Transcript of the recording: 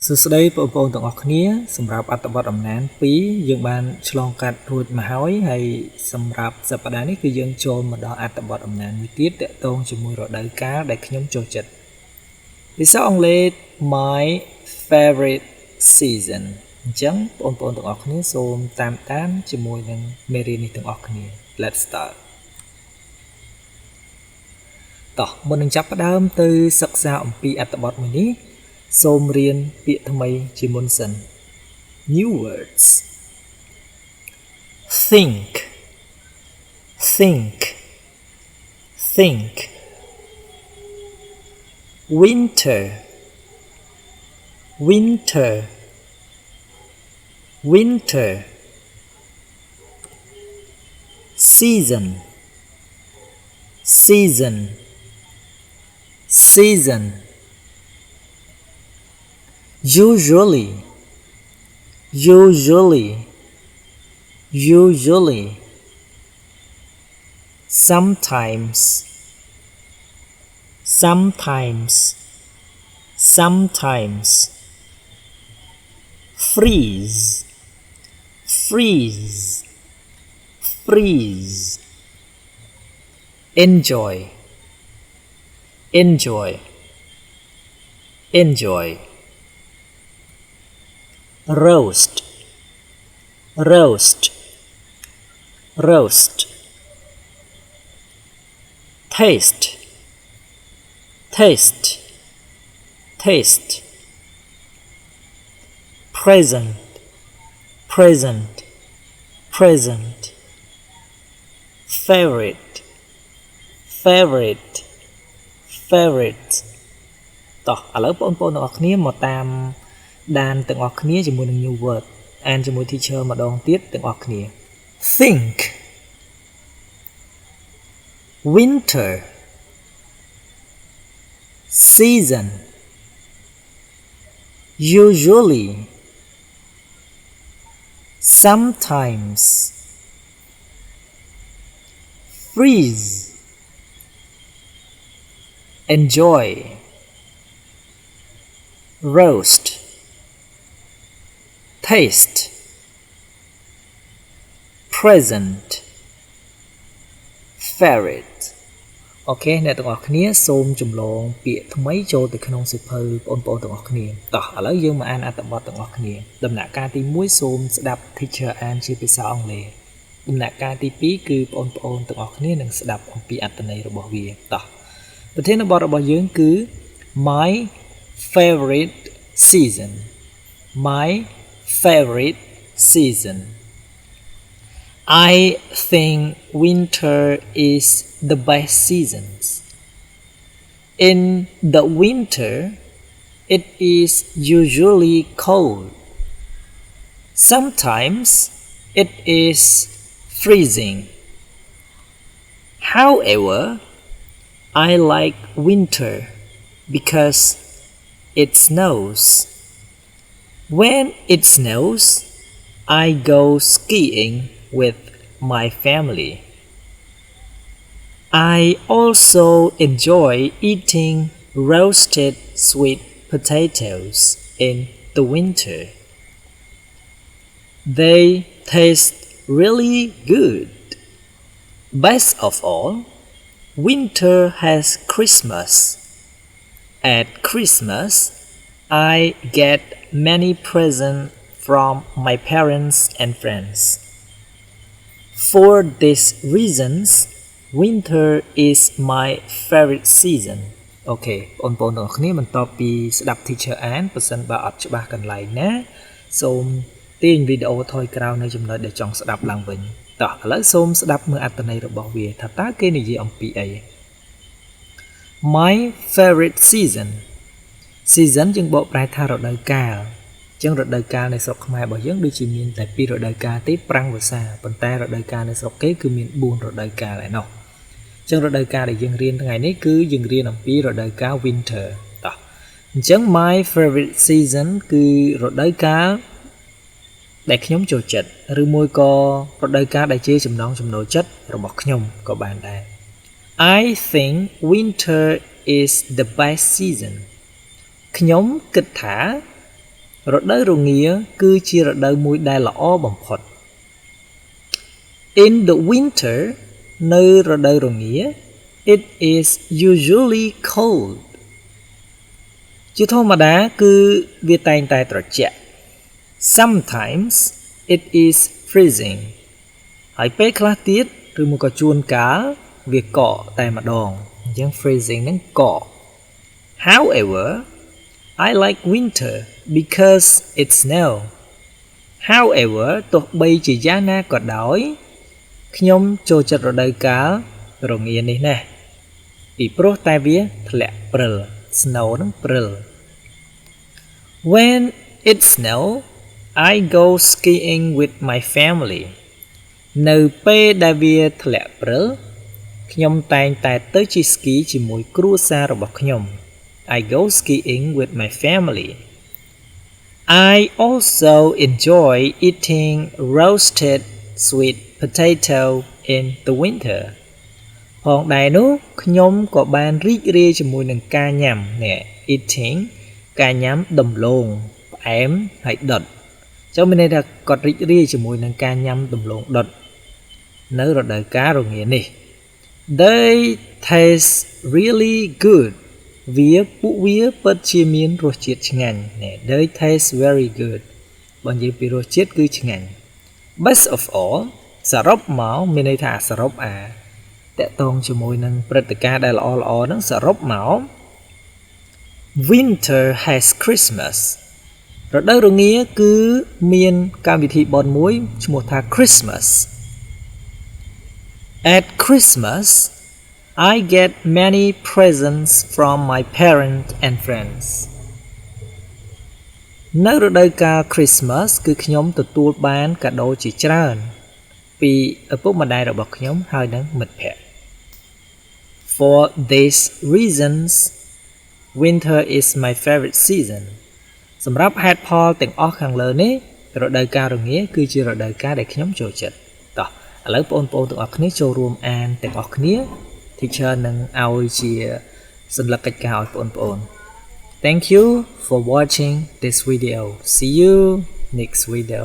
សួស្តីបងប្អូនទាំងអស់គ្នាសម្រាប់អត្ថបទអំណាន2យើងបានឆ្លងកាត់រួចមកហើយសម្រាប់សប្តាហ៍នេះគឺយើងចូលមកដល់អត្ថបទអំណានមួយទៀតទាក់ទងជាមួយរដូវកាលដែលខ្ញុំចូលចិត្តភាសាអង់គ្លេស my favorite season អញ្ចឹងបងប្អូនទាំងអស់គ្នាសូមតាមជាមួយនឹងមេរៀននេះទាំងអស់គ្នា Let's start តោះមុននឹងចាប់ផ្ដើមទៅសិក្សាអំពីអត្ថបទមួយនេះសូមរៀនពាក្យថ្មីជាមុនសិន New words think winter season usually sometimes freeze enjoy roast taste present favorite តោះឥឡូវបងប្អូនទាំងអស់គ្នាមកតាមដានទាំងអស់គ្នាជាមួយនឹង new word អានជាមួយ teacher ម្ដងទៀតទាំងអស់គ្នា think winter season usually sometimes freeze enjoy roast taste present favorite អូខេអ្នកទាំងអស់គ្នាសូមចម្លងពាក្យថ្មីចូលទៅក្នុងសៀវភៅបងប្អូនទាំងអស់គ្នាតោះឥឡូវយើងមកអានអត្ថបទទាំងអស់គ្នាដំណាក់កាលទី1សូមស្ដាប់ teacher អានជាភាសាអង់គ្លេសដំណាក់កាលទី2គឺបងប្អូនទាំងអស់គ្នានឹងស្ដាប់អំពីអត្ថន័យរបស់វាតោះប្រធានបទរបស់យើងគឺ my favorite season I think winter is the best seasons. In the winter, it is usually cold. Sometimes it is freezing. However, I like winter because it snows. When it snows, I go skiing with my family. I also enjoy eating roasted sweet potatoes in the winter. They taste really good. Best of all, winter has Christmas. At Christmas, I get many presents from my parents and friends. For these reasons, winter is my favorite season. អូខេបងប្អូនទាំងអស់គ្នាបន្ទាប់ពីស្ដាប់ teacher អានបើសិនបើអត់ច្បាស់កន្លែងណាសូមទាញវីដេអូថយក្រោយនៅចំណុចដែលចង់ស្ដាប់ឡើងវិញតោះឥឡូវសូមស្ដាប់មើលអត្ថន័យរបស់វាថាតើគេនិយាយអំពីអី My favorite season យើងបកប្រែថារដូវកាលចឹងរដូវកាលនៅស្រុកខ្មែររបស់យើងដូចជាមានតែ2រដូវកាលទេប្រាំងវស្សាប៉ុន្តែរដូវកាលនៅស្រុកគេគឺមាន4រដូវកាលឯណោះចឹងរដូវកាលដែលយើងរៀនថ្ងៃនេះគឺយើងរៀនអំពីរដូវកាល winter តោះអញ្ចឹង my favorite season គឺរដូវកាលដែលខ្ញុំចូលចិត្តឬមួយក៏រដូវកាលដែលជាចំណង់ចំណូលចិត្តរបស់ខ្ញុំក៏បានដែរ I think winter is the best season ខ្ញុំគិតថា រដូវរងាគឺជារដូវមួយដែលល្អបំផុត In the winter នៅរដូវរងា it is usually cold ជាធម្មតាគឺវាតែងតែត្រជាក់ Sometimes it is freezing ហើយពេលខ្លះទៀតឬមកក៏ជួនកាលវាកកតែម្ដងអញ្ចឹង freezing ហ្នឹងកក However I like winter because it snow However ទោះបីជាយ៉ាងណាក៏ដោយខ្ញុំចូលចិត្តរដូវកាលរងានេះណាស់ពីព្រោះតែវាធ្លាក់ព្រិល snow ហ្នឹងព្រិល When it snow I go skiing with my family នៅពេលដែលវាធ្លាក់ព្រិលខ្ញុំតែងតែទៅជិះស្គីជាមួយគ្រួសាររបស់ខ្ញុំ I go skiing with my family I also enjoy eating roasted sweet potato in the winter ផងដែរនោះខ្ញុំក៏បានរីករាយជាមួយនឹងការញ៉ាំនេះ eating ការញ៉ាំដំឡូងផ្អែមហើយដុតចូលមានន័យថាគាត់រីករាយជាមួយនឹងការញ៉ាំដំឡូងដុតនៅរដូវកាលរងានេះ They taste really good ពួកវាពិតជាមានរសជាតិឆ្ងាញ់ They taste very good បើនិយាយពីរសជាតិគឺឆ្ងាញ់ Best of all សរុបមកមានន័យថាសរុបតកតងជាមួយនឹងព្រឹត្តិការណ៍ដែលល្អៗហ្នឹងសរុបមក Winter has Christmas រដូវរងាគឺមានកម្មវិធីបុណ្យមួយឈ្មោះថា Christmas At Christmas I get many presents from my parents and friends នៅរដូវកាល Christmas គឺខ្ញុំទទួលបានកាដូជាច្រើនពីឪពុកម្ដាយរបស់ខ្ញុំហើយនិងមិត្តភក្តិ For these reasons winter is my favorite season សម្រាប់ហេតុផលទាំងអស់ខាងលើនេះរដូវកាលរងាគឺជារដូវកាលដែលខ្ញុំចូលចិត្តតោះឥឡូវបងប្អូនទាំងអស់គ្នាចូលរួមអានទាំងអស់គ្នា Teacher នឹងឲ្យជាសញ្ញាកិច្ចការឲ្យបងប្អូន Thank you for watching this video. See you next video.